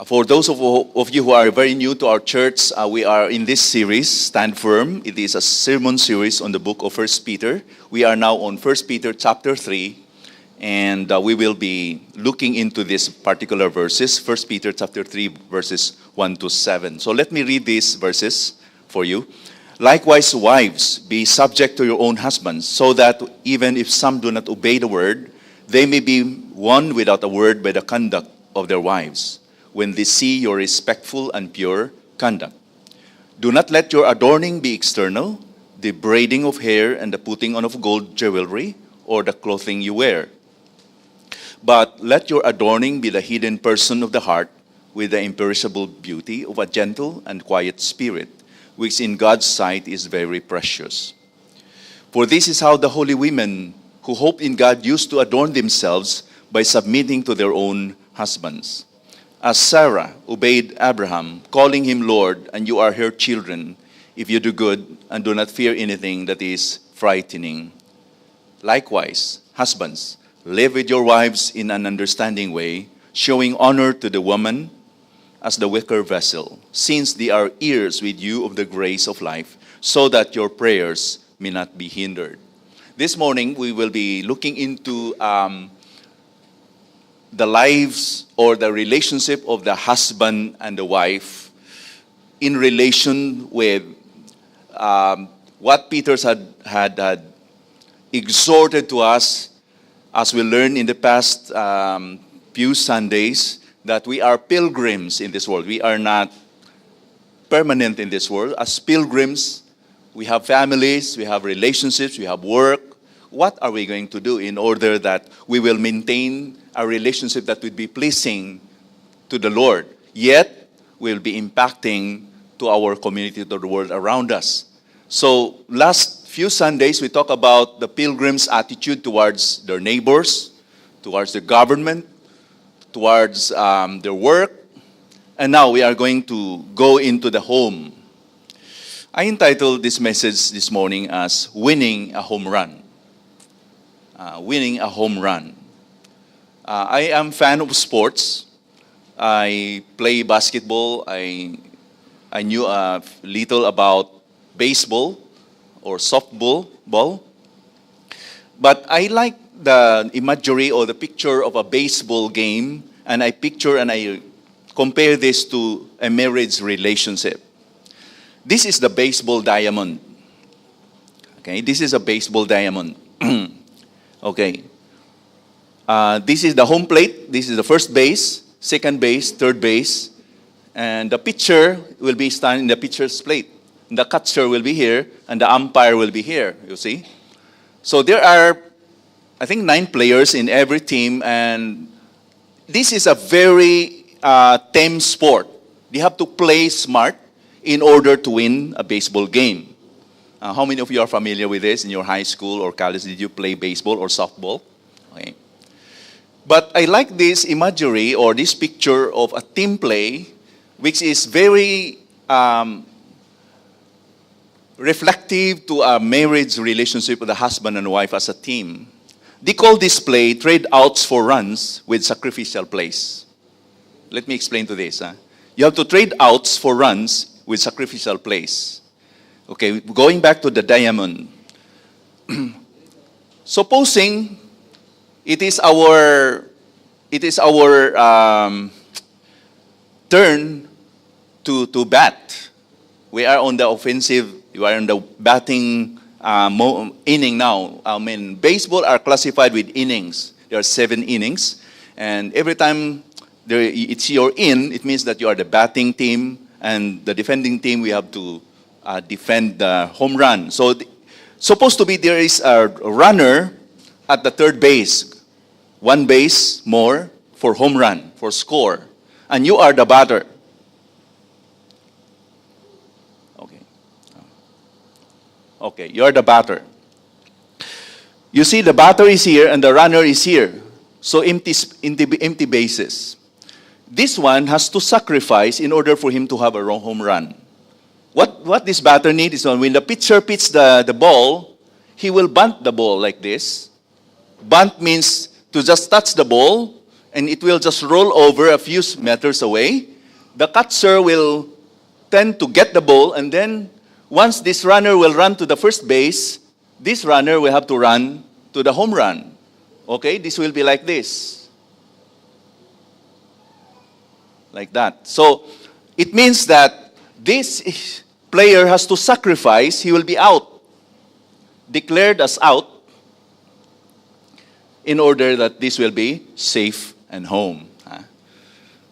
For those of you who are very new to our church, we are in this series, Stand Firm. It is a sermon series on the book of First Peter. We are now on First Peter chapter 3, and we will be looking into these particular verses, First Peter chapter 3, verses 1 to 7. So let me read these verses for you. Likewise, wives, be subject to your own husbands, so that even if some do not obey the word, they may be won without a word by the conduct of their wives, when they see your respectful and pure conduct. Do not let your adorning be external, the braiding of hair and the putting on of gold jewelry, or the clothing you wear. But let your adorning be the hidden person of the heart, with the imperishable beauty of a gentle and quiet spirit, which in God's sight is very precious. For this is how the holy women who hope in God used to adorn themselves by submitting to their own husbands. As Sarah obeyed Abraham, calling him Lord, and you are her children, if you do good and do not fear anything that is frightening. Likewise, husbands, live with your wives in an understanding way, showing honor to the woman as the weaker vessel, since they are heirs with you of the grace of life, so that your prayers may not be hindered. This morning, we will be looking into the lives or the relationship of the husband and the wife in relation with what Peter had exhorted to us, as we learned in the past few Sundays, that we are pilgrims in this world. We are not permanent in this world. As pilgrims, we have families, we have relationships, we have work. What are we going to do in order that we will maintain a relationship that would be pleasing to the Lord, yet will be impacting to our community, to the world around us? So last few Sundays, we talked about the pilgrims' attitude towards their neighbors, towards the government, towards their work. And now we are going to go into the home. I entitled this message this morning as Winning a Home Run. Winning a home run. I am a fan of sports. I play basketball. I knew a little about baseball or softball. But I like the imagery or the picture of a baseball game, and I picture and I compare this to a marriage relationship. This is the baseball diamond. Okay, this is a baseball diamond. Okay. This is the home plate. This is the first base, second base, third base. And the pitcher will be standing in the pitcher's plate. The catcher will be here, and the umpire will be here, you see. So there are, I think, 9 players in every team, and this is a very team sport. You have to play smart in order to win a baseball game. How many of you are familiar with this? In your high school or college, did you play baseball or softball? Okay. But I like this imagery or this picture of a team play, which is very reflective to a marriage relationship with a husband and wife as a team. They call this play trade outs for runs with sacrificial plays. Let me explain to this. You have to trade outs for runs with sacrificial plays. Okay, going back to the diamond. Supposing it is our turn to bat. We are on the offensive. You are in the batting inning now. I mean, baseball are classified with innings. There are 7 innings, and every time it's your in, it means that you are the batting team, and the defending team, we have to defend the home run. So supposed to be there is a runner at the third base, 1 base more for home run, for score, and you are the batter. Okay, you are the batter. You see, the batter is here and the runner is here. So empty bases. This one has to sacrifice in order for him to have a home run. What this batter needs is when the pitcher pitches the ball, he will bunt the ball like this. Bunt means to just touch the ball and it will just roll over a few meters away. The catcher will tend to get the ball, and then once this runner will run to the first base, this runner will have to run to the home run. Okay, this will be like this. Like that. So, it means that this player has to sacrifice. He will be out, declared as out, in order that this will be safe and home.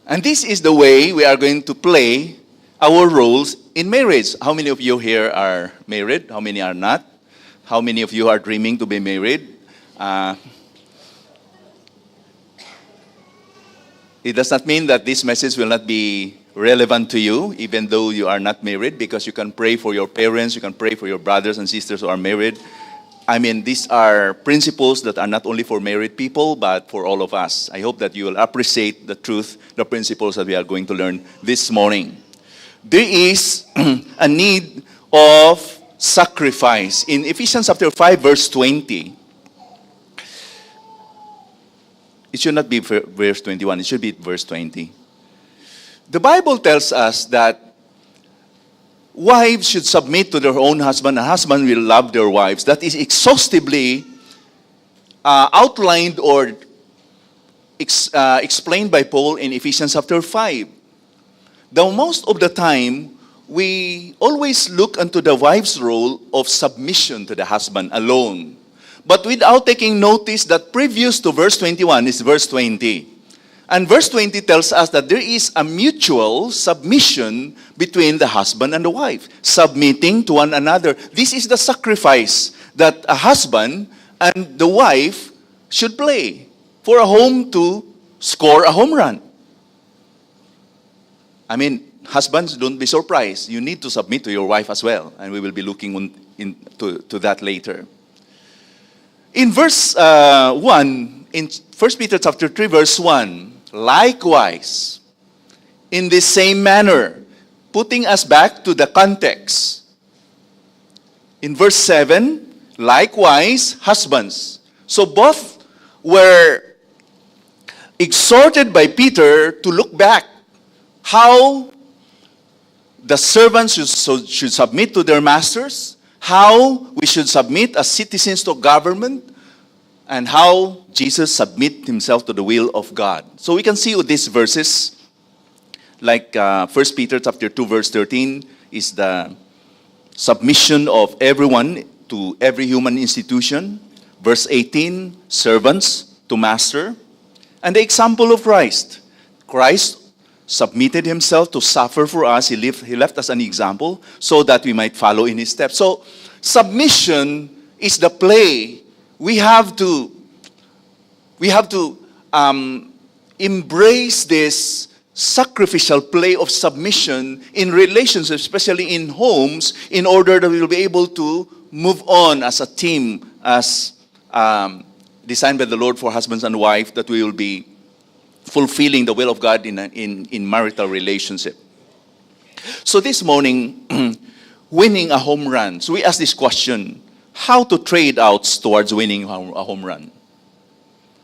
And this is the way we are going to play our roles in marriage. How many of you here are married? How many are not? How many of you are dreaming to be married? It does not mean that this message will not be relevant to you, even though you are not married, because you can pray for your parents, you can pray for your brothers and sisters who are married. I mean, these are principles that are not only for married people, but for all of us. I hope that you will appreciate the truth, the principles that we are going to learn this morning. There is a need of sacrifice. In Ephesians chapter 5, verse 20, it should not be verse 21, it should be verse 20. The Bible tells us that wives should submit to their own husband, and husbands will love their wives. That is exhaustively outlined or explained by Paul in Ephesians chapter 5. Though most of the time, we always look into the wife's role of submission to the husband alone, but without taking notice that previous to verse 21 is verse 20. And verse 20 tells us that there is a mutual submission between the husband and the wife, submitting to one another. This is the sacrifice that a husband and the wife should play for a home to score a home run. I mean, husbands, don't be surprised. You need to submit to your wife as well. And we will be looking to that later. In verse 1, in 1 Peter chapter 3, verse 1, likewise, in the same manner, putting us back to the context. In verse 7, likewise, husbands. So both were exhorted by Peter to look back how the servants should submit to their masters, how we should submit as citizens to government, and how Jesus submit himself to the will of God. So we can see with these verses, like 1 Peter chapter 2, verse 13, is the submission of everyone to every human institution. Verse 18, servants to master. And the example of Christ. Christ submitted himself to suffer for us. He left us an example so that we might follow in his steps. So submission is the play. We have to embrace this sacrificial play of submission in relationships, especially in homes, in order that we will be able to move on as a team, as designed by the Lord for husbands and wives, that we will be fulfilling the will of God in marital relationship. So this morning, winning a home run. So we ask this question: how to trade outs towards winning a home run?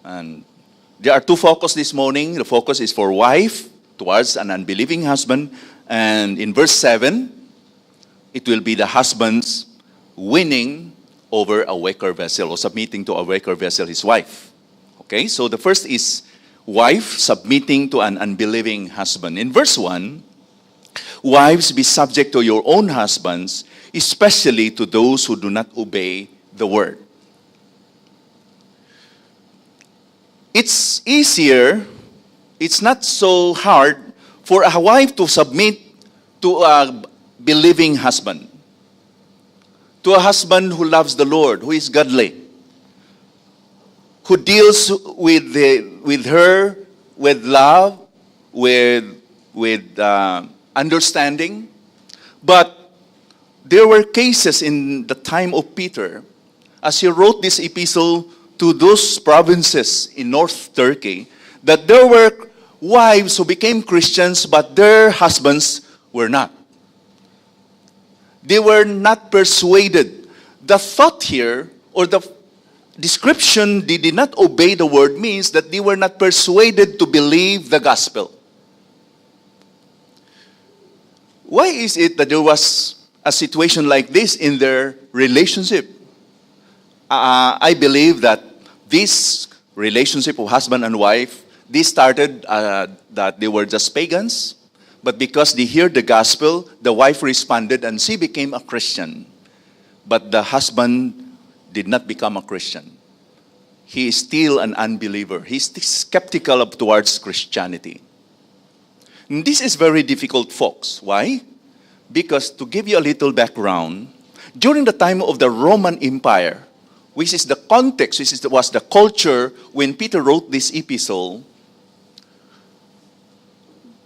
And there are two focuses this morning. The focus is for wife towards an unbelieving husband. And in verse 7, it will be the husband's winning over a weaker vessel, or submitting to a weaker vessel, his wife. Okay, so the first is wife submitting to an unbelieving husband. In verse 1, wives, be subject to your own husbands, especially to those who do not obey the word. It's easier, it's not so hard for a wife to submit to a believing husband, to a husband who loves the Lord, who is godly, who deals with her with love, with understanding. But there were cases in the time of Peter, as he wrote this epistle to those provinces in North Turkey, that there were wives who became Christians, but their husbands were not. They were not persuaded. The thought here, or the description, they did not obey the word, means that they were not persuaded to believe the gospel. Why is it that there was a situation like this in their relationship? I believe that this relationship of husband and wife, this started that they were just pagans, but because they heard the gospel, the wife responded and she became a Christian. But the husband did not become a Christian. He is still an unbeliever. He's still skeptical towards Christianity. And this is very difficult, folks. Why? Because to give you a little background, during the time of the Roman Empire, which is the context, was the culture when Peter wrote this epistle,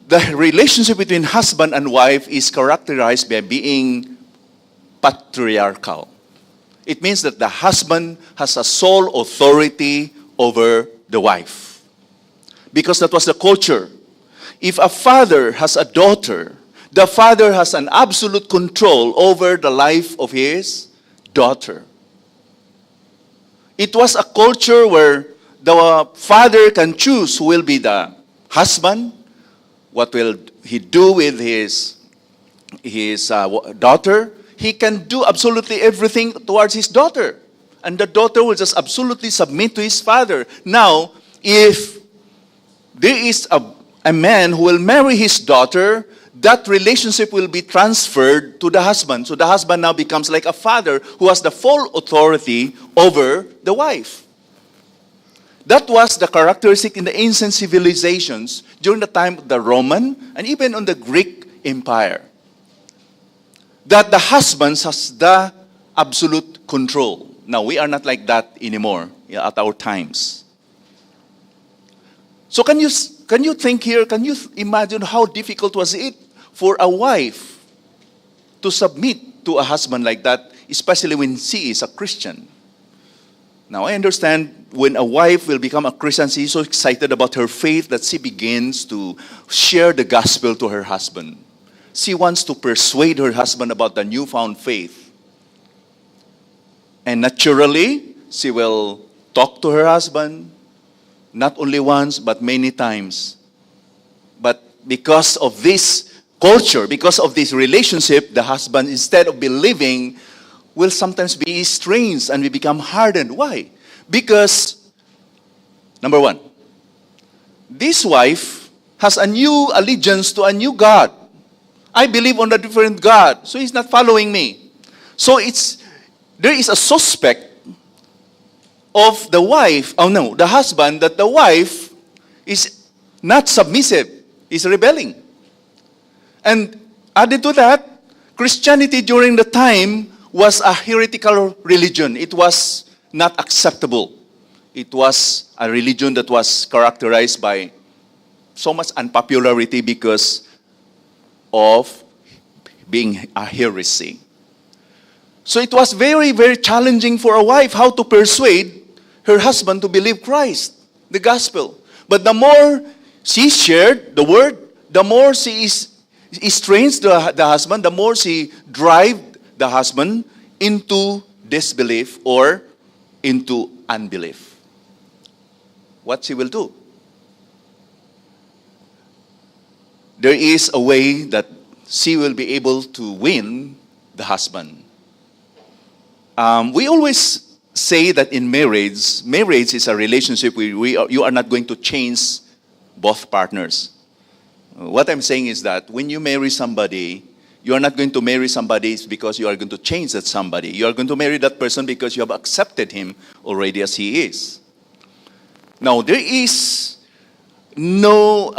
the relationship between husband and wife is characterized by being patriarchal. It means that the husband has a sole authority over the wife. Because that was the culture. If a father has a daughter, the father has an absolute control over the life of his daughter. It was a culture where the father can choose who will be the husband, what will he do with his daughter. He can do absolutely everything towards his daughter. And the daughter will just absolutely submit to his father. Now, if there is a man who will marry his daughter, that relationship will be transferred to the husband. So the husband now becomes like a father who has the full authority over the wife. That was the characteristic in the ancient civilizations during the time of the Roman and even on the Greek Empire. That the husband has the absolute control. Now, we are not like that anymore at our times. So can you think here, can you imagine how difficult was it for a wife to submit to a husband like that, especially when she is a Christian? Now, I understand when a wife will become a Christian, she is so excited about her faith that she begins to share the gospel to her husband. She wants to persuade her husband about the newfound faith. And naturally, she will talk to her husband, not only once, but many times. But because of this culture, because of this relationship, the husband, instead of believing, will sometimes be estranged and we become hardened. Why? Because, number one, this wife has a new allegiance to a new God. I believe on a different God, so he's not following me. So there is a suspect of the wife, the husband, that the wife is not submissive, is rebelling. And added to that, Christianity during the time was a heretical religion. It was not acceptable. It was a religion that was characterized by so much unpopularity because of being a heresy. So it was very, very challenging for a wife how to persuade her husband to believe Christ, the gospel. But the more she shared the word, the more she estranged the husband, the more she drive the husband into disbelief or into unbelief. What she will do? There is a way that she will be able to win the husband. We always say that in marriage is a relationship where you are not going to change both partners. What I'm saying is that when you marry somebody, you are not going to marry somebody because you are going to change that somebody. You are going to marry that person because you have accepted him already as he is. Now, there is no,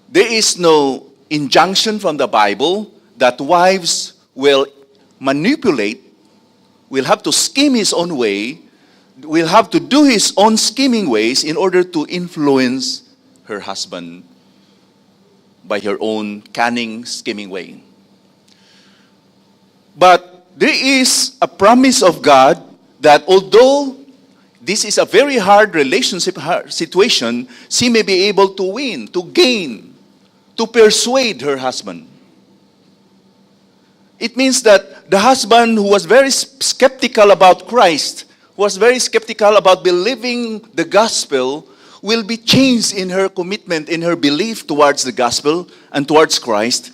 there is no injunction from the Bible that wives will manipulate, will have to scheme his own way, will have to do his own scheming ways in order to influence her husband by her own cunning, scheming way. But there is a promise of God that although this is a very hard relationship situation, she may be able to win, to gain, to persuade her husband. It means that The husband who was very skeptical about Christ, was very skeptical about believing the gospel, will be changed in her commitment, in her belief towards the gospel and towards Christ.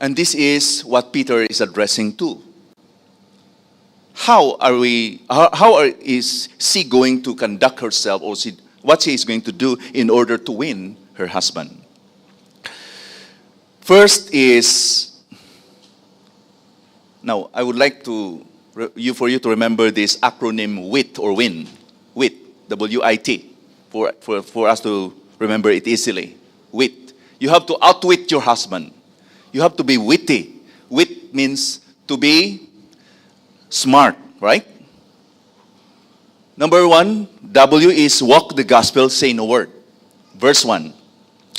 And this is what Peter is addressing to. Is she going to conduct herself, or what she is going to do in order to win her husband? First is, now I would like for you to remember this acronym WIT or WIN. WIT, W-I-T, for us to remember it easily. WIT. You have to outwit your husband. You have to be witty. Wit means to be smart, right? Number one, W is walk the gospel, say no word. Verse 1.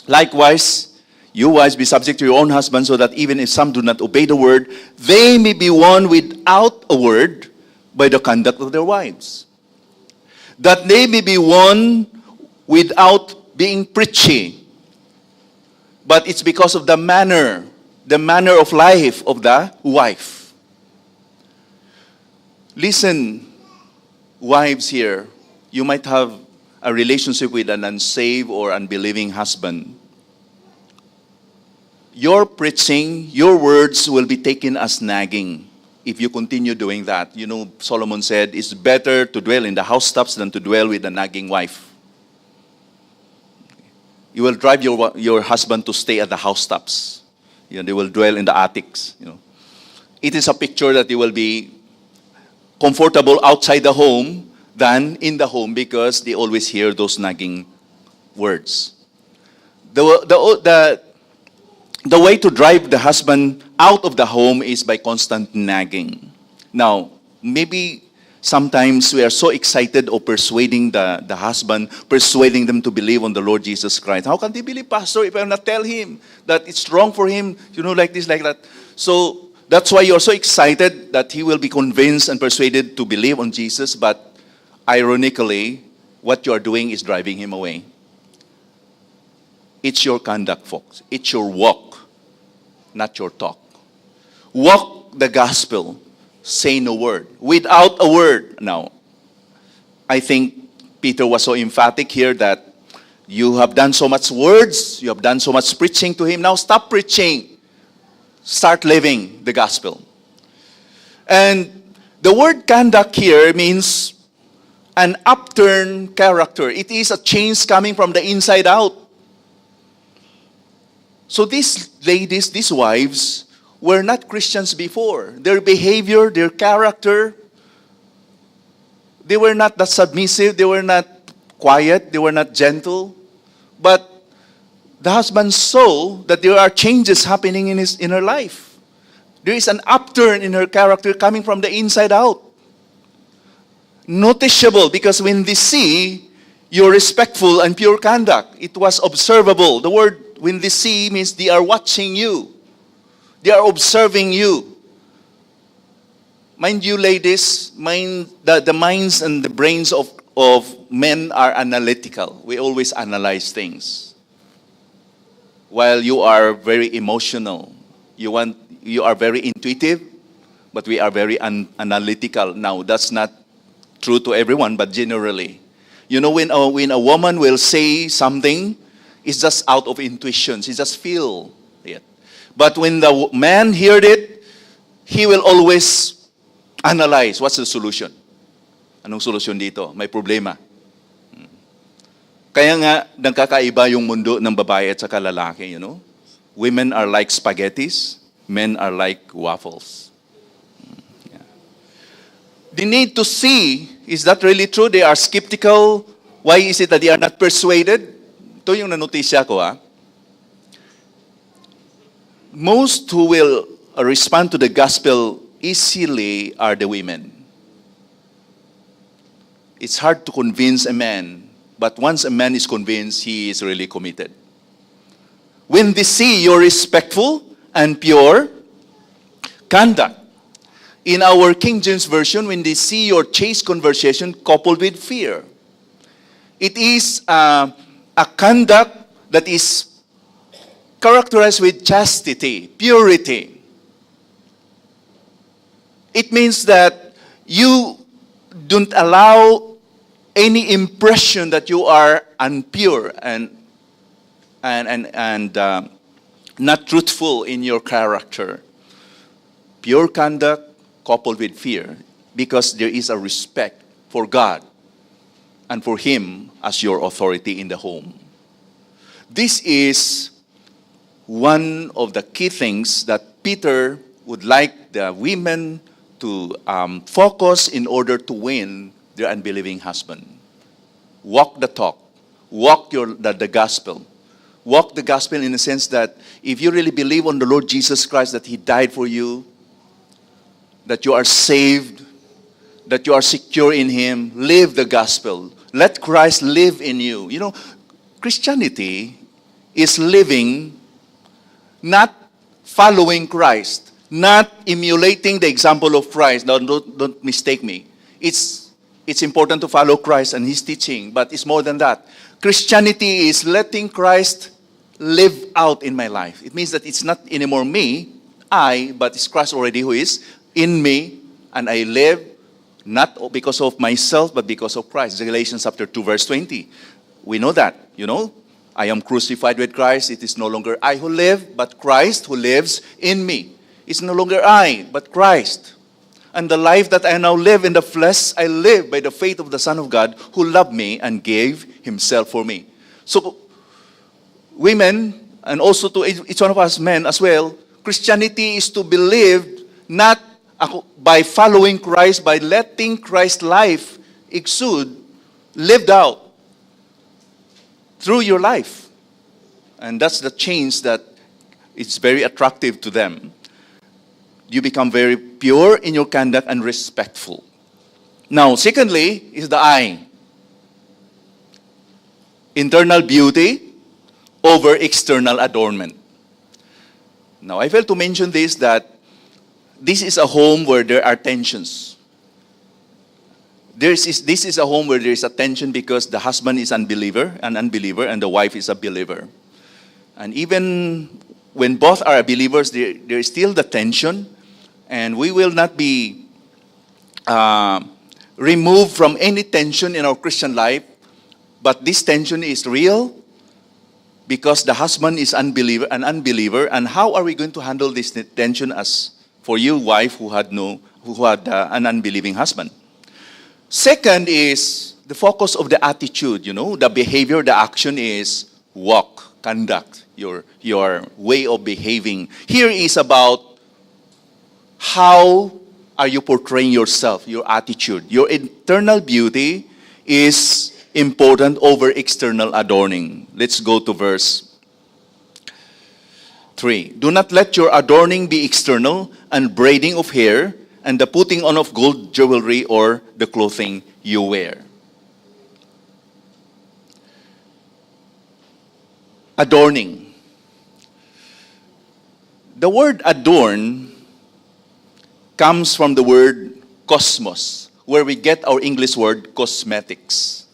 Likewise, you wives be subject to your own husbands, so that even if some do not obey the word, they may be won without a word by the conduct of their wives. That they may be won without being preachy. But it's because of the manner of life of the wife. Listen, wives here, you might have a relationship with an unsaved or unbelieving husband. Your preaching, your words will be taken as nagging if you continue doing that. You know, Solomon said, it's better to dwell in the housetops than to dwell with a nagging wife. You will drive your husband to stay at the housetops. You know, they will dwell in the attics. You know, it is a picture that they will be comfortable outside the home than in the home, because they always hear those nagging words. The way to drive the husband out of the home is by constant nagging. Now, maybe sometimes we are so excited of persuading the husband, persuading them to believe on the Lord Jesus Christ. How can they believe, Pastor, if I not tell him that it's wrong for him, like this, like that? So that's why you're so excited that he will be convinced and persuaded to believe on Jesus, but ironically, what you are doing is driving him away. It's your conduct, folks. It's your walk, not your talk. Walk the gospel. Say no word. Without a word. Now, I think Peter was so emphatic here that you have done so much words, you have done so much preaching to him. Now stop preaching. Start living the gospel. And the word conduct here means an upturned character. It is a change coming from the inside out. So these ladies, these wives, were not Christians before. Their behavior, their character, they were not that submissive, they were not quiet, they were not gentle. But the husband saw that there are changes happening in her life. There is an upturn in her character coming from the inside out. Noticeable, because when they see your respectful and pure conduct, it was observable. The word when they see means they are watching you. They are observing you. Mind you, ladies, the minds and the brains of men are analytical. We always analyze things. While you are very emotional, you are very intuitive, but we are very analytical. Now, that's not true to everyone, but generally. You know, when a woman will say something, it's just out of intuition. She just feel it. But when the man heard it, he will always analyze. What's the solution? Anong solusyon dito? May problema. Kaya nga, nagkakaiba yung mundo ng babae at saka lalaki, you know? Women are like spaghettis, men are like waffles. Yeah. They need to see, is that really true? They are skeptical. Why is it that they are not persuaded? Ito yung nanotisya ko, Most who will respond to the gospel easily are the women. It's hard to convince a man, but once a man is convinced, he is really committed. When they see your respectful and pure conduct, in our King James Version, when they see your chaste conversation coupled with fear, it is a conduct that is characterized with chastity, purity. It means that you don't allow any impression that you are impure and not truthful in your character. Pure conduct coupled with fear, because there is a respect for God and for Him as your authority in the home. This is one of the key things that Peter would like the women to focus in order to win their unbelieving husband. Walk the talk. Walk the gospel. Walk the gospel in the sense that if you really believe on the Lord Jesus Christ, that He died for you, that you are saved, that you are secure in Him, live the gospel. Let Christ live in you. You know, Christianity is living, not following Christ, not emulating the example of Christ. Now, don't mistake me. It's important to follow Christ and His teaching, but it's more than that. Christianity is letting Christ live out in my life. It means that it's not anymore me, but it's Christ already who is in me, and I live not because of myself, but because of Christ. Galatians chapter 2, verse 20. We know that, I am crucified with Christ. It is no longer I who live, but Christ who lives in me. It's no longer I, but Christ. And the life that I now live in the flesh, I live by the faith of the Son of God who loved me and gave Himself for me. So, women, and also to each one of us men as well, Christianity is to be lived not by following Christ, by letting Christ's life exude, lived out through your life. And that's the change that is very attractive to them. You become very pure in your conduct and respectful. Now, secondly, is the eye. Internal beauty over external adornment. Now, I failed to mention this, that this is a home where there are tensions. This is a home where there is a tension because the husband is an unbeliever, and the wife is a believer. And even when both are believers, there is still the tension, and we will not be removed from any tension in our Christian life, but this tension is real because the husband is an unbeliever, and how are we going to handle this tension as for you, wife, who had an unbelieving husband? Second is the focus of the attitude, the behavior, the action is walk, conduct, your way of behaving. Here is about how are you portraying yourself, your attitude. Your internal beauty is important over external adorning. Let's go to verse 3. Do not let your adorning be external, and braiding of hair, and the putting on of gold jewelry or the clothing you wear. Adorning. The word adorn comes from the word cosmos, where we get our English word cosmetics.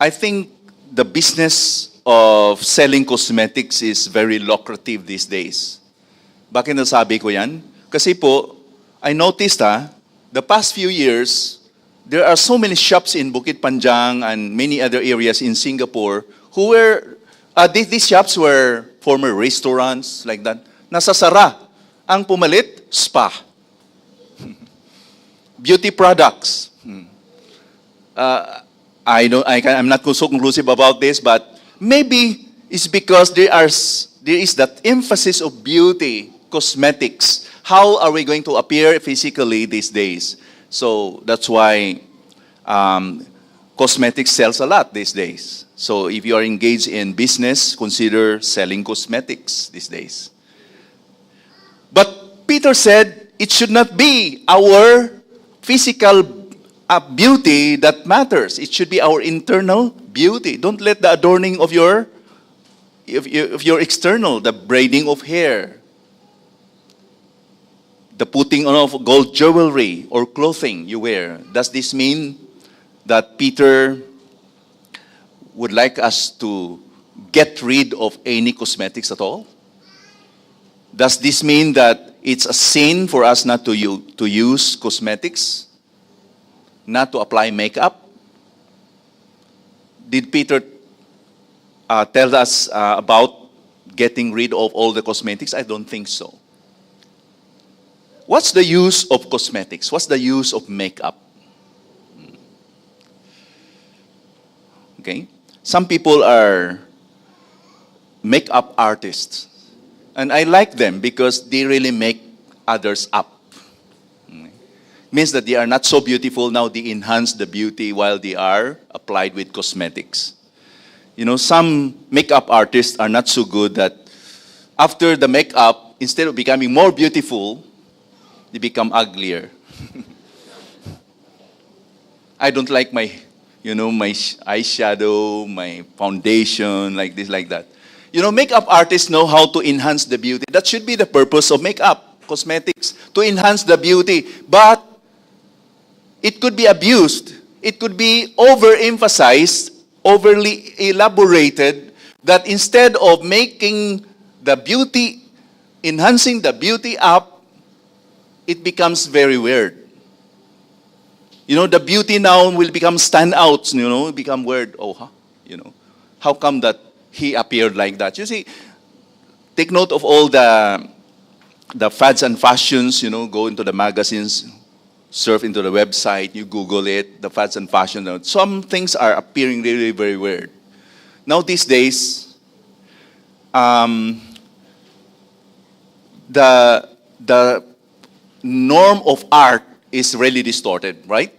I think the business of selling cosmetics is very lucrative these days. Bakit nasabi ko yan? Kasi po, I noticed the past few years, there are so many shops in Bukit Panjang and many other areas in Singapore who were, these shops were former restaurants like that. Nasasara. Ang pumalit, spa. Beauty products. I'm not so conclusive about this, but maybe it's because there is that emphasis of beauty, cosmetics. How are we going to appear physically these days? So that's why cosmetics sells a lot these days. So if you are engaged in business, consider selling cosmetics these days. But Peter said it should not be our physical beauty that matters. It should be our internal beauty. Don't let the adorning of your external, the braiding of hair, the putting on of gold jewelry or clothing you wear. Does this mean that Peter would like us to get rid of any cosmetics at all? Does this mean that it's a sin for us not to use cosmetics, not to apply makeup? Did Peter tell us about getting rid of all the cosmetics? I don't think so. What's the use of cosmetics? What's the use of makeup? Okay? Some people are makeup artists. And I like them because they really make others up. Means that they are not so beautiful, now they enhance the beauty while they are applied with cosmetics. You know, some makeup artists are not so good that after the makeup, instead of becoming more beautiful, they become uglier. I don't like my eyeshadow, my foundation, like this, like that. You know, makeup artists know how to enhance the beauty. That should be the purpose of makeup, cosmetics, to enhance the beauty. But it could be abused. It could be overemphasized, overly elaborated, that instead of making the beauty, enhancing the beauty up, it becomes very weird. You know, the beauty now will become standouts, become weird. Oh, huh? How come that he appeared like that? You see, take note of all the fads and fashions, go into the magazines, surf into the website, you Google it, the fads and fashions. Some things are appearing really very weird. Now these days, the norm of art is really distorted, right?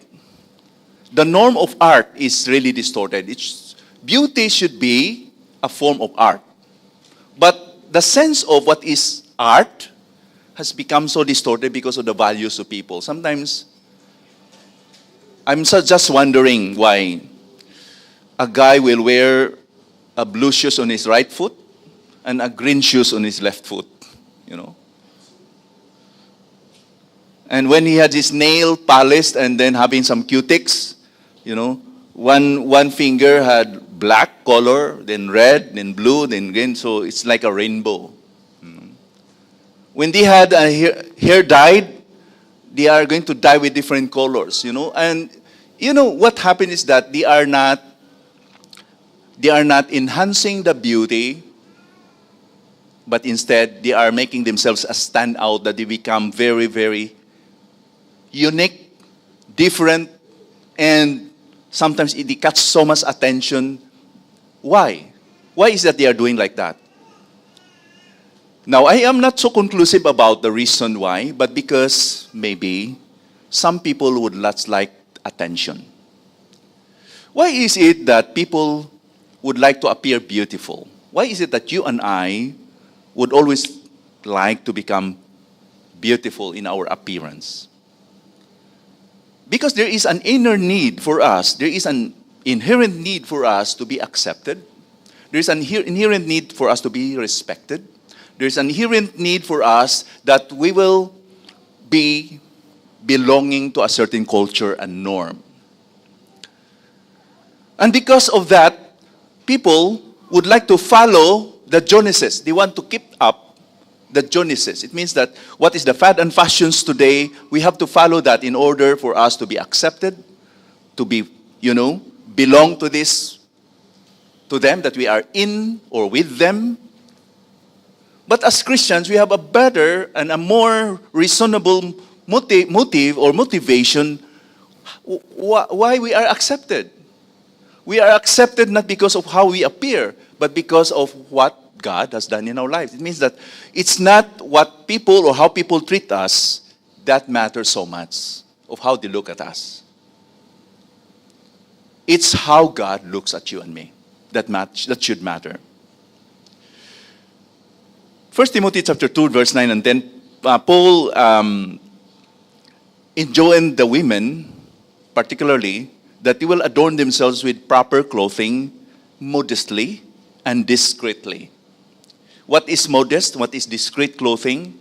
The norm of art is really distorted. Beauty should be a form of art. But the sense of what is art has become so distorted because of the values of people. Sometimes, I'm just wondering why a guy will wear a blue shoes on his right foot and a green shoes on his left foot, And when he had his nail polished and then having some cutics, one finger had black color, then red, then blue, then green, so it's like a rainbow. When they had hair dyed, they are going to dye with different colors, And what happened is that they are not enhancing the beauty, but instead they are making themselves a standout, that they become very, very unique, different, and sometimes it catches so much attention. Why? Why is that they are doing like that? Now, I am not so conclusive about the reason why, but because maybe some people would not like attention. Why is it that people would like to appear beautiful? Why is it that you and I would always like to become beautiful in our appearance? Because there is an inner need for us, there is an inherent need for us to be accepted. There is an inherent need for us to be respected. There is an inherent need for us that we will be belonging to a certain culture and norm. And because of that, people would like to follow the Joneses. They want to keep up the Joneses. It means that what is the fad and fashions today, we have to follow that in order for us to be accepted, to be, belong to them, that we are in or with them. But as Christians, we have a better and a more reasonable motive or motivation why we are accepted. We are accepted not because of how we appear, but because of what God has done in our lives. It means that it's not what people or how people treat us that matters so much, of how they look at us. It's how God looks at you and me that should matter. 1 Timothy chapter 2, verse 9 and 10, Paul enjoined the women, particularly, that they will adorn themselves with proper clothing, modestly and discreetly. What is modest? What is discreet clothing?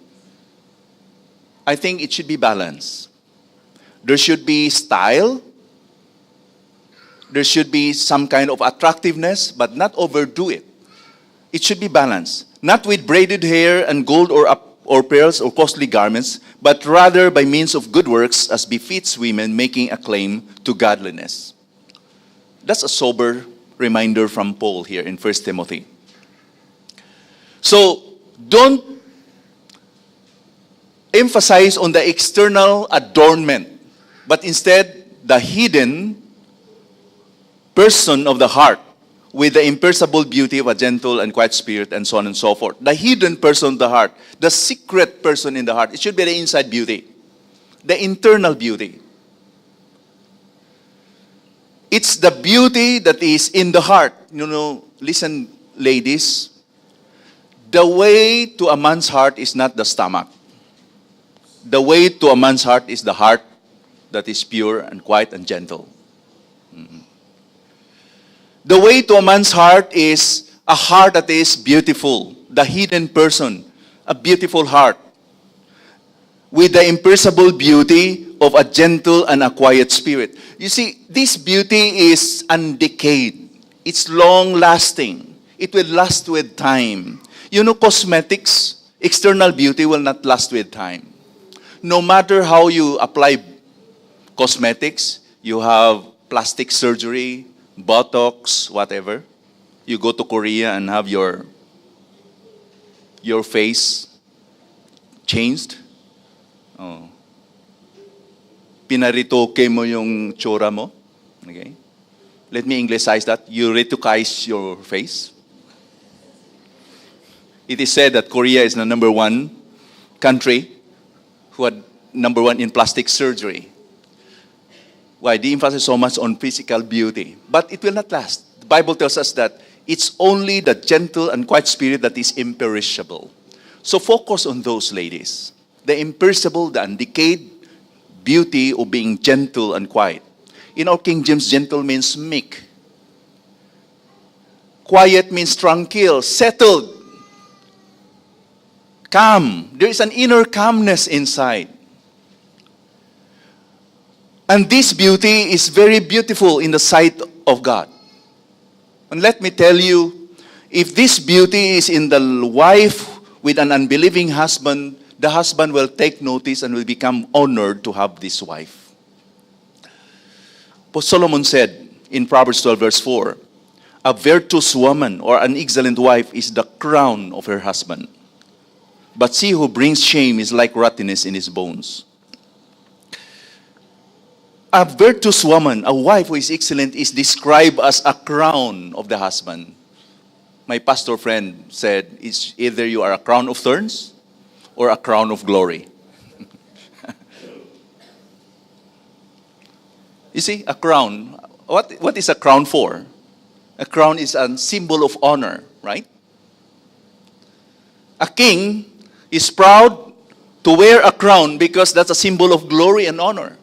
I think it should be balanced. There should be style. There should be some kind of attractiveness, but not overdo it. It should be balanced. Not with braided hair and gold or pearls or costly garments, but rather by means of good works as befits women making a claim to godliness. That's a sober reminder from Paul here in 1 Timothy. So, don't emphasize on the external adornment, but instead the hidden person of the heart with the imperishable beauty of a gentle and quiet spirit, and so on and so forth. The hidden person of the heart, the secret person in the heart. It should be the inside beauty, the internal beauty. It's the beauty that is in the heart. Listen, ladies, the way to a man's heart is not the stomach. The way to a man's heart is the heart that is pure and quiet and gentle. The way to a man's heart is a heart that is beautiful. The hidden person, a beautiful heart with the imperishable beauty of a gentle and a quiet spirit. You see, this beauty is undecayed. It's long-lasting. It will last with time. Cosmetics, external beauty will not last with time. No matter how you apply cosmetics, you have plastic surgery, Botox, whatever. You go to Korea and have your face changed. Oh. Pinaritoke mo yung tsura mo. Okay? Let me Englishise that. You retokaize your face. It is said that Korea is the number one country who had number one in plastic surgery. Why? The emphasis so much on physical beauty. But it will not last. The Bible tells us that it's only the gentle and quiet spirit that is imperishable. So focus on those, ladies. The imperishable, the undecayed beauty of being gentle and quiet. In our King James, gentle means meek. Quiet means tranquil, settled, calm. There is an inner calmness inside. And this beauty is very beautiful in the sight of God. And let me tell you, if this beauty is in the wife with an unbelieving husband, the husband will take notice and will become honored to have this wife. But Solomon said in Proverbs 12 verse 4, a virtuous woman or an excellent wife is the crown of her husband. But she who brings shame is like rottenness in his bones. A virtuous woman, a wife who is excellent, is described as a crown of the husband. My pastor friend said, it's either you are a crown of thorns or a crown of glory. You see, a crown. What is a crown for? A crown is a symbol of honor, right? A king is proud to wear a crown because that's a symbol of glory and honor.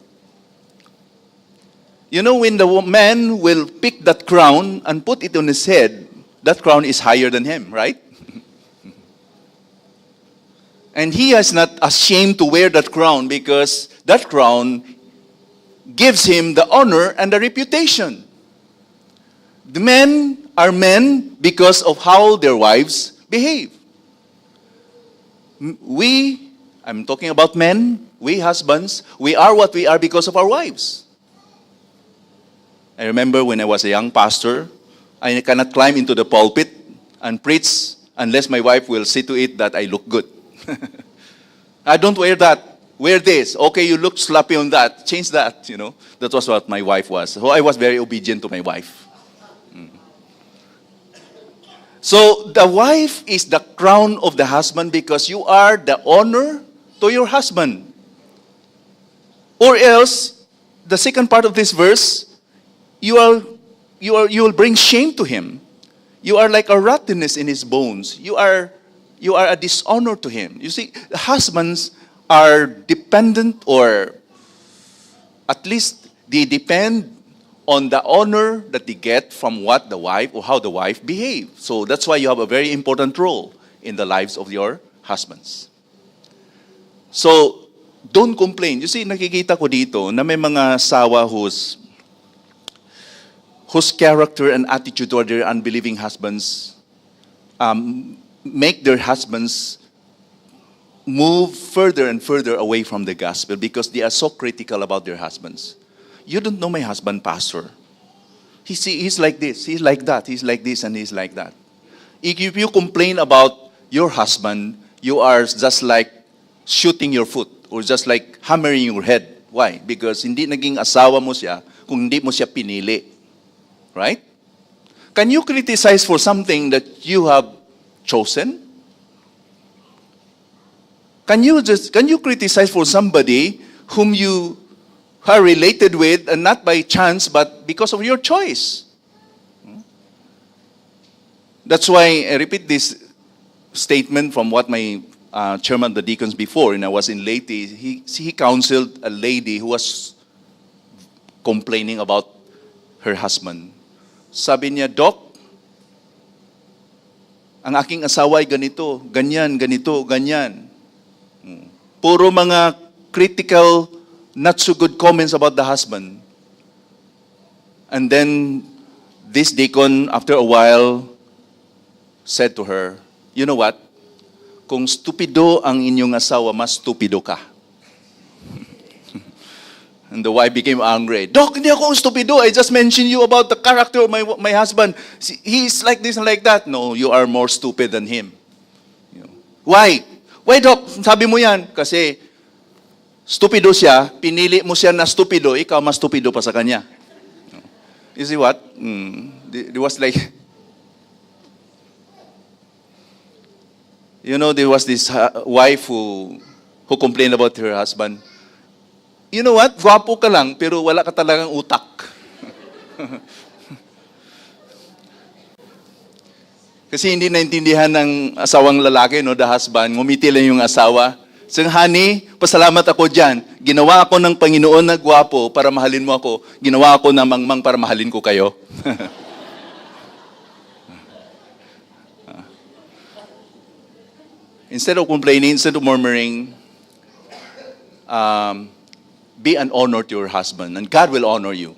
When the man will pick that crown and put it on his head, that crown is higher than him, right? And he is not ashamed to wear that crown because that crown gives him the honor and the reputation. The men are men because of how their wives behave. I'm talking about men, we husbands, we are what we are because of our wives. I remember when I was a young pastor, I cannot climb into the pulpit and preach unless my wife will see to it that I look good. I don't wear that. Wear this. Okay, you look sloppy on that. Change that, That was what my wife was. So I was very obedient to my wife. So the wife is the crown of the husband because you are the honor to your husband. Or else, the second part of this verse, you will bring shame to him. You are like a rottenness in his bones. You are a dishonor to him. You see, husbands are dependent, or at least they depend on the honor that they get from what the wife or how the wife behaves. So that's why you have a very important role in the lives of your husbands. So don't complain. You see, nakikita ko dito na may mga sawa whose character and attitude toward their unbelieving husbands make their husbands move further and further away from the gospel because they are so critical about their husbands. You don't know my husband, pastor. He's like this, he's like that, he's like this, and he's like that. If you complain about your husband, you are just like shooting your foot or just like hammering your head. Why? Because hindi naging asawa mo siya kung hindi mo siya pinili. Right? Can you criticize for something that you have chosen? Can you criticize for somebody whom you are related with and not by chance but because of your choice? That's why I repeat this statement from what my chairman of the deacons before, and I was in Leyte, he counseled a lady who was complaining about her husband. Sabi niya, Doc, ang aking asawa ay ganito, ganyan, ganito, ganyan. Puro mga critical, not so good comments about the husband. And then this deacon, after a while, said to her, you know what? Kung stupido ang inyong asawa, mas stupido ka. And the wife became angry. Doc, hindi ako stupido. I just mentioned you about the character of my husband. He's like this and like that. No, you are more stupid than him. Why? Why, Doc? Sabi mo yan. Kasi stupido siya, pinili mo siya na stupido, ikaw mas stupido pa sa kanya. You see what? There was like... You know, there was this wife who complained about her husband. You know what? Gwapo ka lang, pero wala ka talagang utak. Kasi hindi naintindihan ng asawang lalaki, no, the husband. Ngumiti lang yung asawa. So, honey, pasalamat ako dyan. Ginawa ako ng Panginoon na gwapo para mahalin mo ako. Ginawa ako ng mangmang para mahalin ko kayo. Instead of complaining, instead of murmuring, be an honor to your husband, and God will honor you.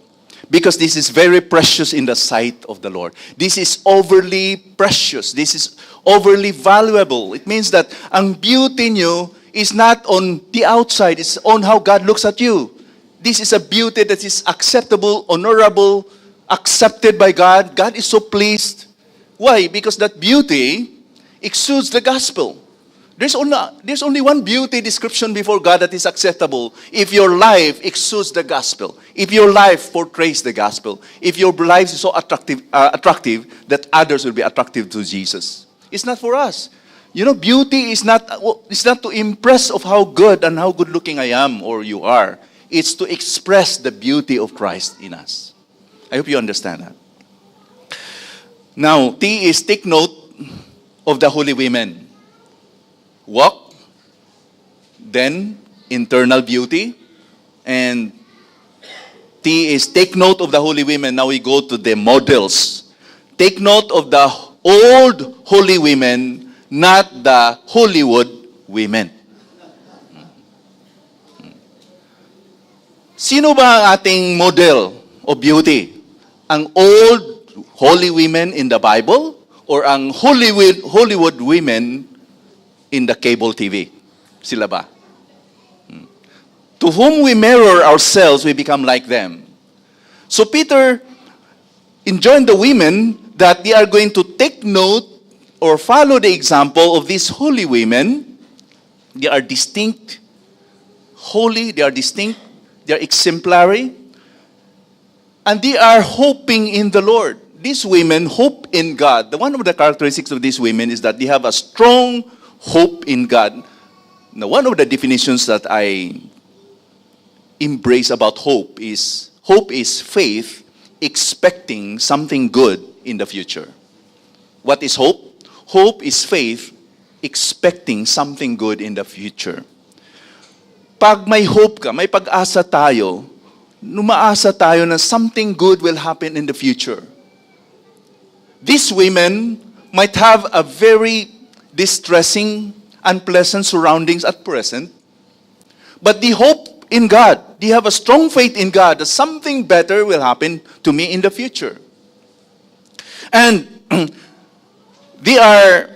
Because this is very precious in the sight of the Lord. This is overly precious. This is overly valuable. It means that ang beauty nyo is not on the outside, it's on how God looks at you. This is a beauty that is acceptable, honorable, accepted by God. God is so pleased. Why? Because that beauty exudes the gospel. There's only one beauty description before God that is acceptable. If your life exudes the gospel, if your life portrays the gospel, if your life is so attractive that others will be attractive to Jesus. It's not for us. You know, beauty is not to impress of how good and how good looking I am or you are. It's to express the beauty of Christ in us. I hope you understand that. Now, T is take note of the holy women. Walk, then internal beauty, and T is take note of the holy women. Now we go to the models. Take note of the old holy women, not the Hollywood women. Sino ba ang ating model of beauty? Ang old holy women in the Bible or ang Hollywood women in the cable TV? Sila ba? To whom we mirror ourselves, we become like them. So Peter enjoined the women that they are going to take note or follow the example of these holy women. They are distinct, holy, they are distinct, they are exemplary, and they are hoping in the Lord. These women hope in God. One of the characteristics of these women is that they have a strong hope in God. Now, one of the definitions that I embrace about hope is faith expecting something good in the future. What is hope? Hope is faith expecting something good in the future. Pag may hope ka, may pag-asa tayo, numaasa tayo na something good will happen in the future. These women might have a very distressing, unpleasant surroundings at present, but they hope in God. They have a strong faith in God that something better will happen to me in the future. And they are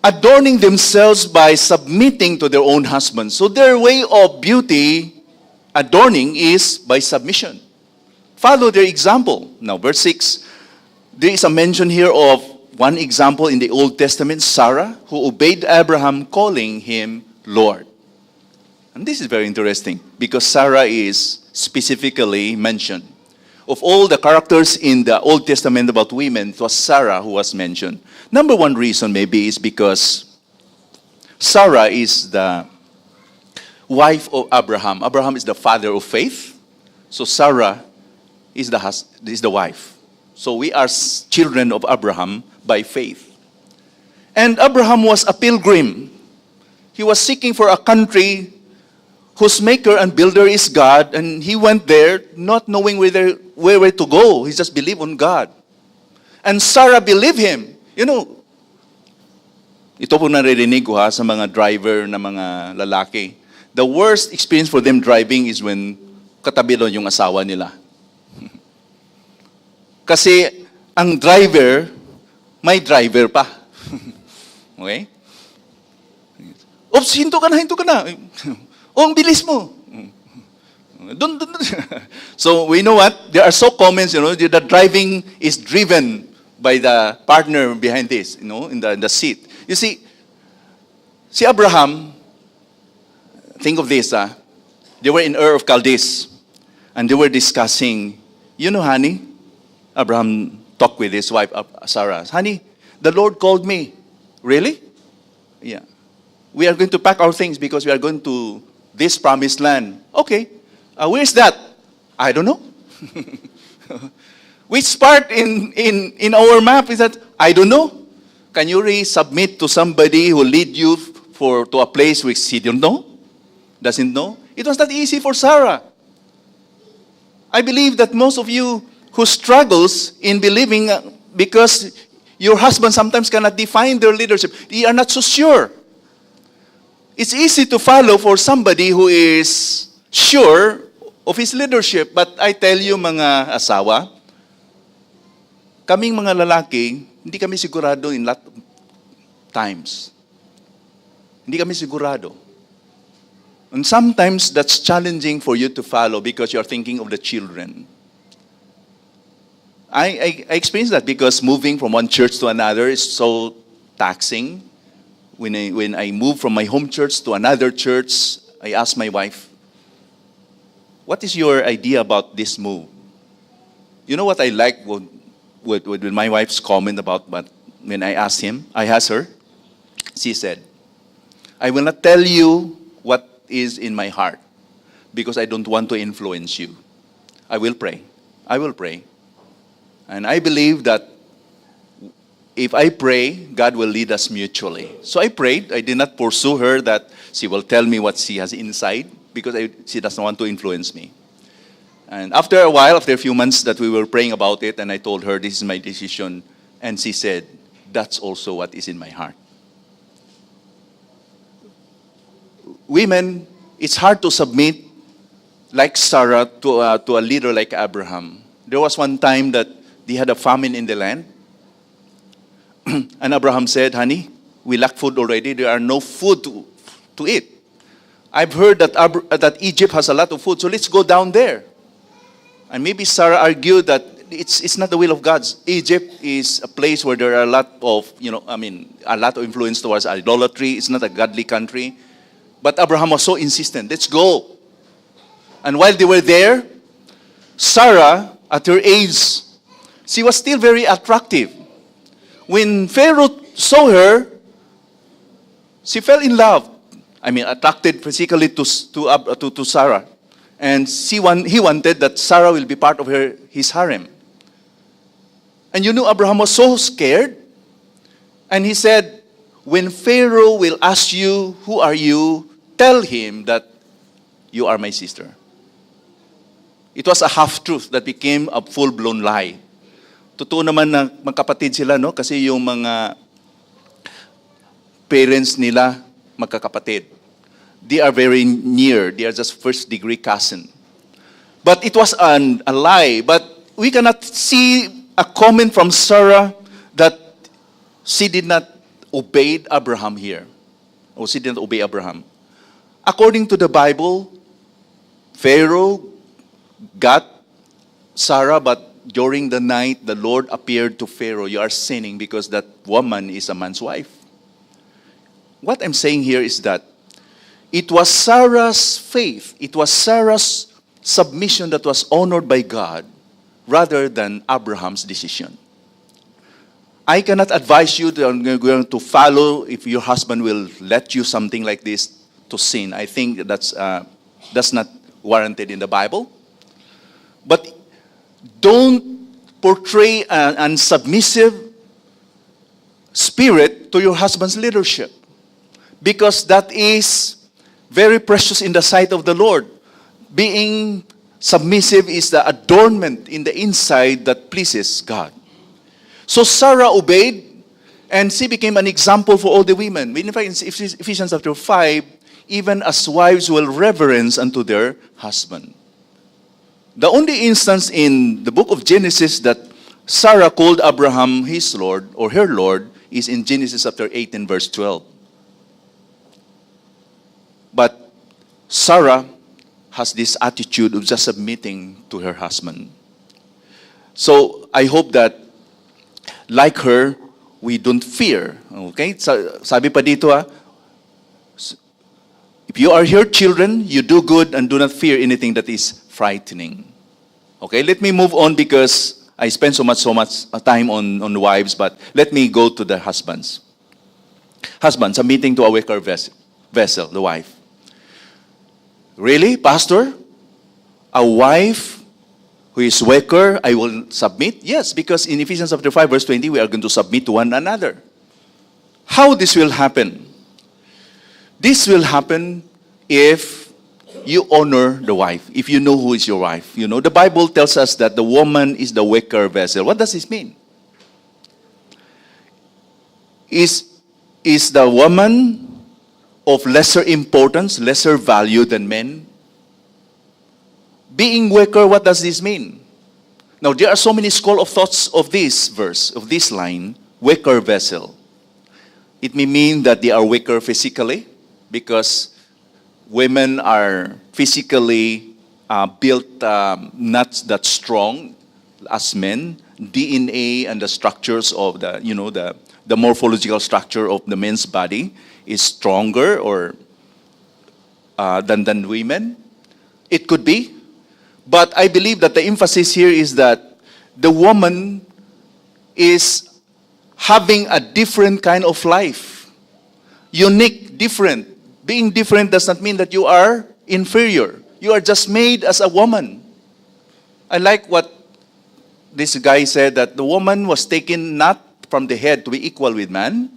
adorning themselves by submitting to their own husbands. So their way of beauty adorning is by submission. Follow their example. Now, verse 6, there is a mention here of one example in the Old Testament, Sarah, who obeyed Abraham, calling him Lord. And this is very interesting because Sarah is specifically mentioned. Of all the characters in the Old Testament about women, it was Sarah who was mentioned. Number one reason maybe is because Sarah is the wife of Abraham. Abraham is the father of faith. So Sarah is the wife. So we are children of Abraham by faith. And Abraham was a pilgrim. He was seeking for a country whose maker and builder is God, and he went there not knowing where to go. He just believed on God. And Sarah believed him. You know, ito po naririnig ko sa mga driver na mga lalaki. The worst experience for them driving is when katabi doon yung asawa nila. Kasi ang driver, may driver pa. Okay? Oops, hinto ka na. Oh, ang bilis mo. Dun. So, we know what? There are so comments, that driving is driven by the partner behind this, in the seat. You see Abraham, think of this, they were in Ur of Chaldees, and they were discussing, honey, Abraham talked with his wife, Sarah, honey, the Lord called me. Really? Yeah. We are going to pack our things because we are going to this promised land. Okay. Where is that? I don't know. Which part in our map is that? I don't know. Can you resubmit to somebody who lead you to a place which he doesn't know? It was not easy for Sarah. I believe that most of you who struggles in believing because your husband sometimes cannot define their leadership, you are not so sure. It's easy to follow for somebody who is sure of his leadership. But I tell you mga asawa, kaming mga lalaki, hindi kami sigurado in lot of times. Hindi kami sigurado. And sometimes that's challenging for you to follow because you're thinking of the children. I experienced that because moving from one church to another is so taxing. When I moved from my home church to another church, I asked my wife, what is your idea about this move? You know what I like with my wife's comment about when I asked her, she said, I will not tell you what is in my heart because I don't want to influence you. I will pray. And I believe that if I pray, God will lead us mutually. So I prayed. I did not pursue her that she will tell me what she has inside because she doesn't want to influence me. And after a few months that we were praying about it, and I told her, this is my decision. And she said, that's also what is in my heart. Women, it's hard to submit like Sarah to a leader like Abraham. There was one time that they had a famine in the land. And Abraham said, honey, we lack food already. There are no food to eat. I've heard that Egypt has a lot of food, so let's go down there. And maybe Sarah argued that it's not the will of God. Egypt is a place where there are a lot of influence towards idolatry. It's not a godly country. But Abraham was so insistent, let's go. And while they were there, Sarah, at her age, she was still very attractive. When Pharaoh saw her, she fell in love. Attracted physically to Sarah. And he wanted that Sarah will be part of his harem. And Abraham was so scared. And he said, when Pharaoh will ask you, who are you? Tell him that you are my sister. It was a half-truth that became a full-blown lie. Totoo naman na magkapatid sila, no? Kasi yung mga parents nila magkakapatid. They are very near. They are just first-degree cousin. But it was a lie. But we cannot see a comment from Sarah that she did not obeyed Abraham here. Or she didn't obey Abraham. According to the Bible, Pharaoh got Sarah, but during the night, the Lord appeared to Pharaoh. You are sinning because that woman is a man's wife. What I'm saying here is that it was Sarah's faith, it was Sarah's submission that was honored by God rather than Abraham's decision. I cannot advise you to follow if your husband will let you something like this to sin. I think that's not warranted in the Bible. But don't portray an unsubmissive spirit to your husband's leadership, because that is very precious in the sight of the Lord. Being submissive is the adornment in the inside that pleases God. So Sarah obeyed, and she became an example for all the women. In fact, in Ephesians chapter 5, even as wives will reverence unto their husband. The only instance in the book of Genesis that Sarah called Abraham his Lord or her Lord is in Genesis chapter 18 verse 12. But Sarah has this attitude of just submitting to her husband. So I hope that like her, we don't fear. Okay? Sabi pa dito if you are here, children, you do good and do not fear anything that is frightening. Okay, let me move on because I spend so much time on wives, but let me go to the husbands. Husbands, submitting to a weaker vessel, the wife. Really, Pastor? A wife who is weaker, I will submit? Yes, because in Ephesians chapter 5, verse 20, we are going to submit to one another. How this will happen? This will happen if you honor the wife, if you know who is your wife. You know, the Bible tells us that the woman is the weaker vessel. What does this mean? Is the woman of lesser importance, lesser value than men? Being weaker, what does this mean? Now, there are so many school of thoughts of this verse, of this line, weaker vessel. It may mean that they are weaker physically, because women are physically built not that strong as men. DNA and the structures of the morphological structure of the men's body is stronger or than women. It could be. But I believe that the emphasis here is that the woman is having a different kind of life. Unique, different. Being different does not mean that you are inferior. You are just made as a woman. I like what this guy said, that the woman was taken not from the head to be equal with man,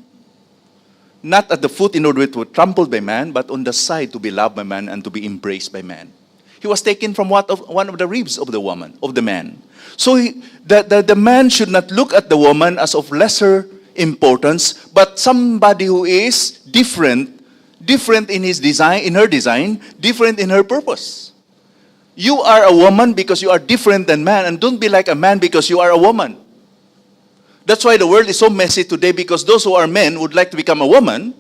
not at the foot in order to be trampled by man, but on the side to be loved by man and to be embraced by man. He was taken from one of the ribs of the woman, of the man. So the man should not look at the woman as of lesser importance, but somebody who is different in his design, in her design, different in her purpose. You are a woman because you are different than man, and don't be like a man because you are a woman. That's why the world is so messy today, because those who are men would like to become a woman,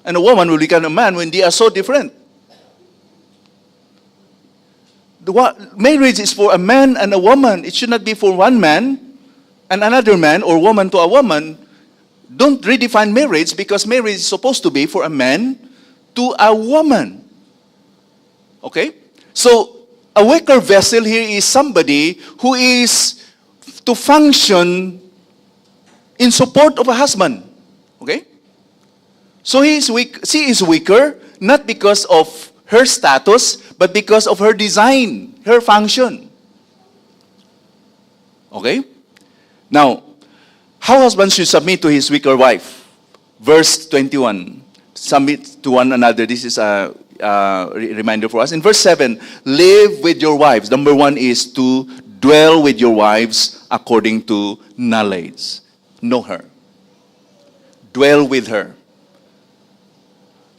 and a woman will become a man when they are so different. Marriage is for a man and a woman. It should not be for one man and another man, or woman to a woman. Don't redefine marriage, because marriage is supposed to be for a man to a woman. Okay? So, a weaker vessel here is somebody who is to function in support of a husband. Okay? So he is weak. She is weaker, not because of her status, but because of her design, her function. Okay? Now, how husband should submit to his weaker wife? Verse 21. Submit to one another. This is a reminder for us. In verse 7, live with your wives. Number one is to dwell with your wives according to knowledge. Know her. Dwell with her.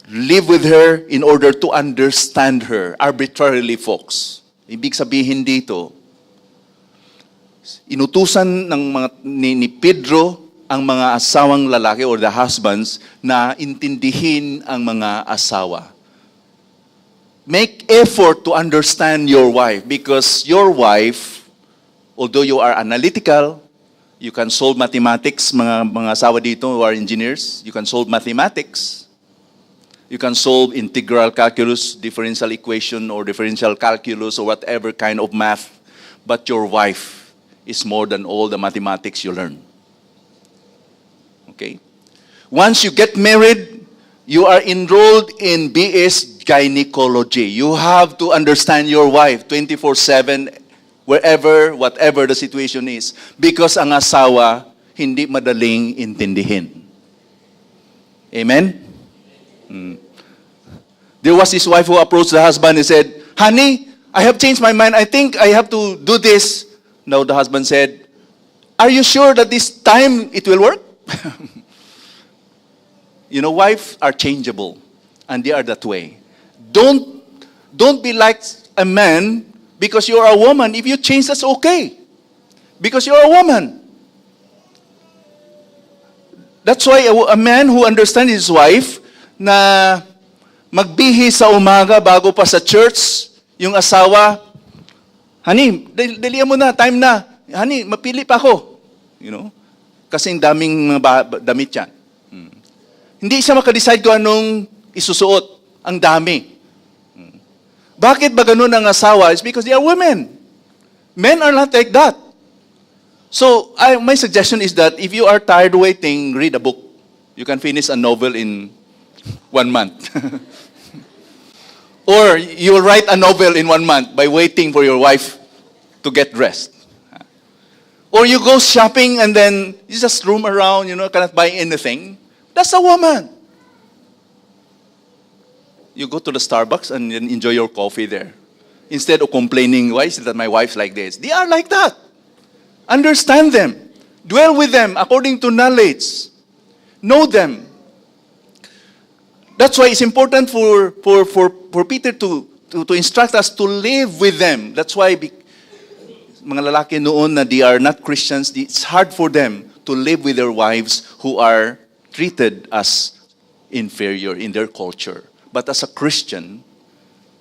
Live with her in order to understand her. Arbitrarily, folks. Ibig sabihin dito, inutusan ni Pedro ang mga asawang lalaki or the husbands na intindihin ang mga asawa. Make effort to understand your wife because your wife, although you are analytical, you can solve mathematics, mga asawa dito who are engineers, you can solve mathematics. You can solve integral calculus, differential equation, or differential calculus, or whatever kind of math. But your wife is more than all the mathematics you learn. Okay? Once you get married, you are enrolled in BS Gynecology. You have to understand your wife 24/7, wherever, whatever the situation is. Because ang asawa, hindi madaling intindihin. Amen? There was this wife who approached the husband and said, "Honey, I have changed my mind. I think I have to do this." Now the husband said, "Are you sure that this time it will work?" You know, wives are changeable, and they are that way. Don't be like a man because you are a woman. If you change, that's okay. Because you are a woman. That's why a man who understands his wife na magbihis sa umaga bago pa sa church, yung asawa, "Honey, dalihan mo na, time na. Honey, mapili pa ako." You know? Kasing daming damit yan. Hindi siya makadecide kung anong isusuot. Ang dami. Bakit ba ganun ang asawa? It's because they are women. Men are not like that. So, my suggestion is that if you are tired waiting, read a book. You can finish a novel in 1 month. Or you will write a novel in 1 month by waiting for your wife to get dressed. Or you go shopping and then you just roam around, cannot buy anything. That's a woman. You go to the Starbucks and enjoy your coffee there. Instead of complaining, "Why is it that my wife's like this?" They are like that. Understand them. Dwell with them according to knowledge. Know them. That's why it's important for Peter to instruct us to live with them. That's why mga lalaki noon na they are not Christians, it's hard for them to live with their wives who are treated as inferior in their culture. But as a Christian,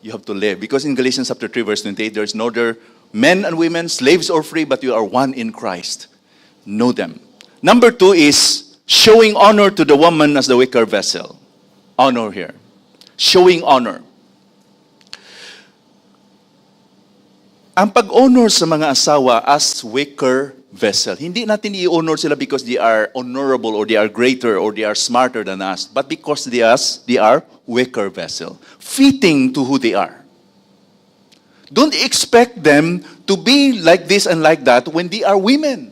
you have to live. Because in Galatians chapter 3, verse 28, there is no other men and women, slaves or free, but you are one in Christ. Know them. Number 2 is showing honor to the woman as the weaker vessel. Honor here. Showing honor. Ang pag-honor sa mga asawa as weaker vessel, hindi natin i-honor sila because they are honorable or they are greater or they are smarter than us, but because they are weaker vessel, fitting to who they are. Don't expect them to be like this and like that when they are women.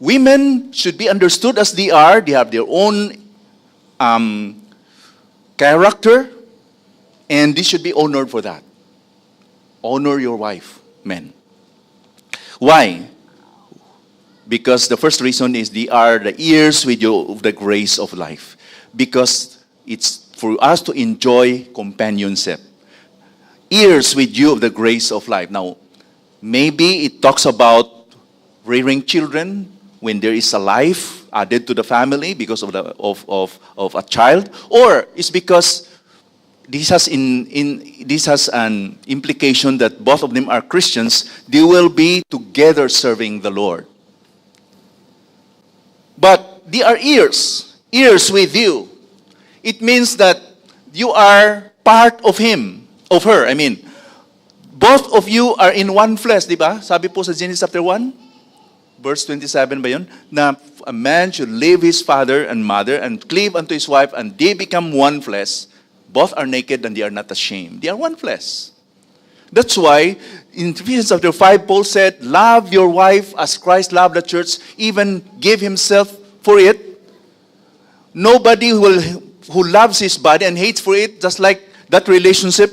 Women should be understood as they are. They have their own character, and they should be honored for that. Honor your wife, men. Why? Because the first reason is they are the heirs with you of the grace of life. Because it's for us to enjoy companionship. Heirs with you of the grace of life. Now, maybe it talks about rearing children when there is a life added to the family because of a child, or it's because this has an implication that both of them are Christians. They will be together serving the Lord. But they are heirs with you. It means that you are part of him, of her. I mean, both of you are in one flesh, di ba? Sabi po sa Genesis chapter 1, verse 27 ba yun? Na a man should leave his father and mother and cleave unto his wife, and they become one flesh. Both are naked and they are not ashamed. They are one flesh. That's why in Ephesians chapter 5, Paul said, "Love your wife as Christ loved the church, even gave himself for it." Nobody who loves his body and hates for it, just like that relationship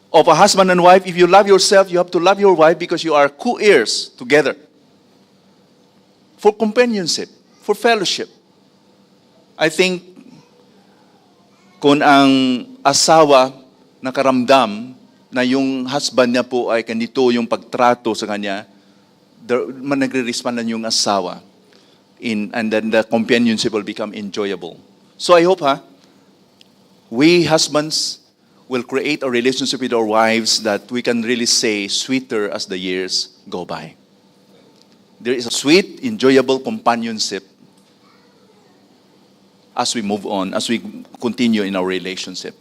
of a husband and wife. If you love yourself, you have to love your wife because you are co-heirs together. For companionship, for fellowship. I think kung ang asawa nakaramdam na yung husband niya po ay ganito yung pagtrato sa kanya, nagre-respond na yung asawa. and then the companionship will become enjoyable. So I hope, we husbands will create a relationship with our wives that we can really say sweeter as the years go by. There is a sweet, enjoyable companionship as we move on, as we continue in our relationship.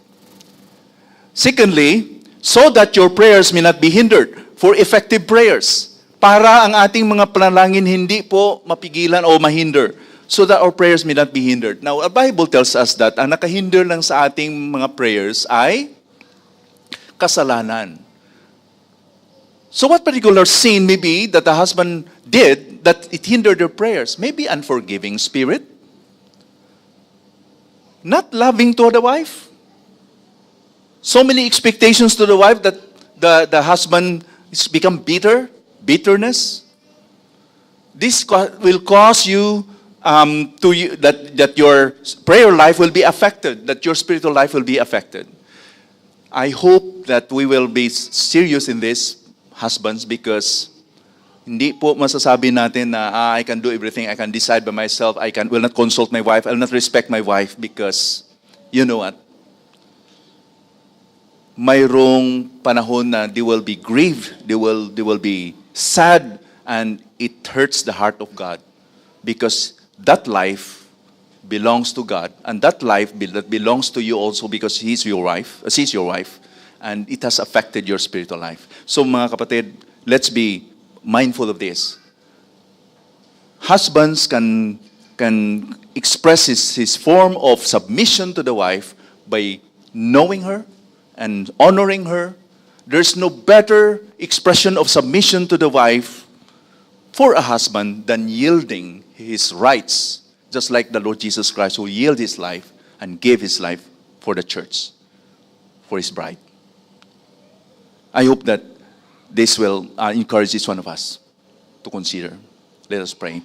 Secondly, so that your prayers may not be hindered, for effective prayers. Para ang ating mga panalangin hindi po mapigilan o mahinder, so that our prayers may not be hindered. Now, the Bible tells us that ang nakahinder lang sa ating mga prayers ay kasalanan. So what particular sin maybe that the husband did that it hindered their prayers? Maybe unforgiving spirit, not loving to the wife, so many expectations to the wife that the husband is become bitterness. This will cause you that your prayer life will be affected, that your spiritual life will be affected. I hope that we will be serious in this, husbands, because hindi po masasabi natin na I can do everything, I can decide by myself, will not consult my wife, I will not respect my wife, because you know what? Mayroong panahon na they will be grieved, they will be sad, and it hurts the heart of God, because that life belongs to God, and that life that belongs to you also because she's your wife, and it has affected your spiritual life. So mga kapatid, let's be mindful of this. Husbands can express his form of submission to the wife by knowing her and honoring her. There's no better expression of submission to the wife for a husband than yielding his rights, just like the Lord Jesus Christ, who yielded his life and gave his life for the church, for his bride. I hope that this will encourage each one of us to consider. Let us pray.